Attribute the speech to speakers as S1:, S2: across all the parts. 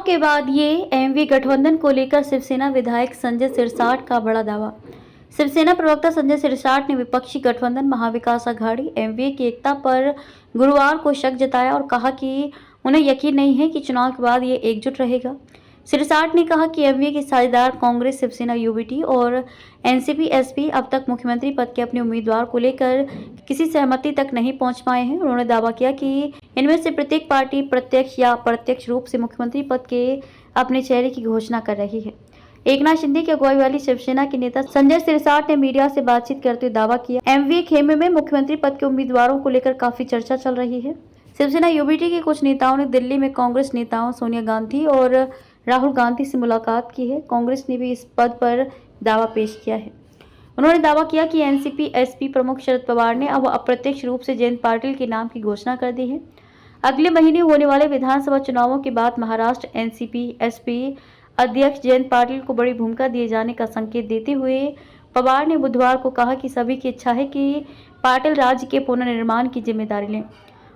S1: के बाद ये एमवी गठबंधन को लेकर शिवसेना विधायक संजय सिरसाट का बड़ा दावा। शिवसेना प्रवक्ता संजय सिरसाट ने विपक्षी गठबंधन महाविकास अघाड़ी एमवी की एकता पर गुरुवार को शक जताया और कहा कि उन्हें यकीन नहीं है कि चुनाव के बाद ये एकजुट रहेगा। सिरसाट ने कहा कि एमवी के साझेदार कांग्रेस, शिवसेना, यूबीटी और एनसीपी एसपी अब तक मुख्यमंत्री पद के अपने उम्मीदवार को लेकर किसी सहमति तक नहीं पहुंच पाए हैं। उन्होंने दावा किया कि इनमें से प्रत्येक पार्टी प्रत्यक्ष या अप्रत्यक्ष रूप से मुख्यमंत्री पद के अपने चेहरे की घोषणा कर रही है। एकनाथ शिंदे की अगुवाई वाली शिवसेना के नेता संजय सिरसाट ने मीडिया से बातचीत करते हुए दावा किया, एमवी खेमे में मुख्यमंत्री पद के उम्मीदवारों को लेकर काफी चर्चा चल रही है। शिवसेना यूबीटी के कुछ नेताओं ने दिल्ली में कांग्रेस नेताओं सोनिया गांधी और राहुल गांधी से मुलाकात की है। कांग्रेस ने भी इस पद पर दावा पेश किया है। उन्होंने दावा किया कि एनसीपी एसपी प्रमुख शरद पवार ने अब अप्रत्यक्ष रूप से जयंत पाटिल के नाम की घोषणा कर दी है। अगले महीने होने वाले विधानसभा चुनावों के बाद महाराष्ट्र एनसीपी एसपी अध्यक्ष जयंत पाटिल को बड़ी भूमिका दिए जाने का संकेत देते हुए पवार ने बुधवार को कहा कि सभी की इच्छा है कि पाटिल राज्य के पुनर्निर्माण की जिम्मेदारी लें।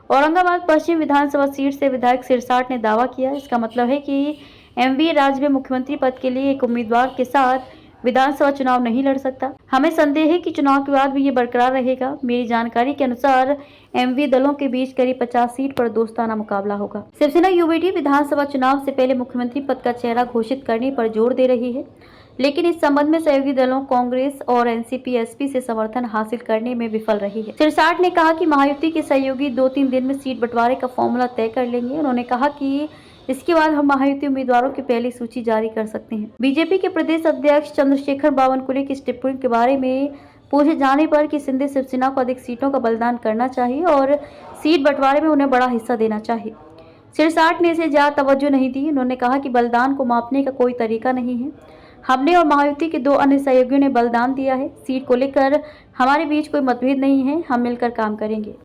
S1: औरंगाबाद पश्चिम विधानसभा सीट से विधायक सिरसाट ने दावा किया, इसका मतलब है कि एमवी राज्य में मुख्यमंत्री पद के लिए एक उम्मीदवार के साथ विधानसभा चुनाव नहीं लड़ सकता। हमें संदेह है कि चुनाव के बाद भी ये बरकरार रहेगा। मेरी जानकारी के अनुसार एमवी दलों के बीच करीब 50 सीट पर दोस्ताना मुकाबला होगा। शिवसेना यूबीटी विधानसभा चुनाव से पहले मुख्यमंत्री पद का चेहरा घोषित करने पर जोर दे रही है, लेकिन इस संबंध में सहयोगी दलों कांग्रेस और एनसीपी एसपी से समर्थन हासिल करने में विफल रही है। सिरसाट ने कहा कि महायुति के सहयोगी 2-3 दिन में सीट बंटवारे का फॉर्मूला तय कर लेंगे। उन्होंने कहा कि इसके बाद हम महायुति उम्मीदवारों की पहली सूची जारी कर सकते हैं। बीजेपी के प्रदेश अध्यक्ष चंद्रशेखर बावनकुले की टिप्पणी के बारे में पूछे जाने पर कि शिंदे शिवसेना को अधिक सीटों का बलिदान करना चाहिए और सीट बंटवारे में उन्हें बड़ा हिस्सा देना चाहिए, सिरसाट ने इसे ज्यादा तवज्जो नहीं दी। उन्होंने कहा कि बलिदान को मापने का कोई तरीका नहीं है। हमने और महायुति के 2 अन्य सहयोगियों ने बलिदान दिया है। सीट को लेकर हमारे बीच कोई मतभेद नहीं है, हम मिलकर काम करेंगे।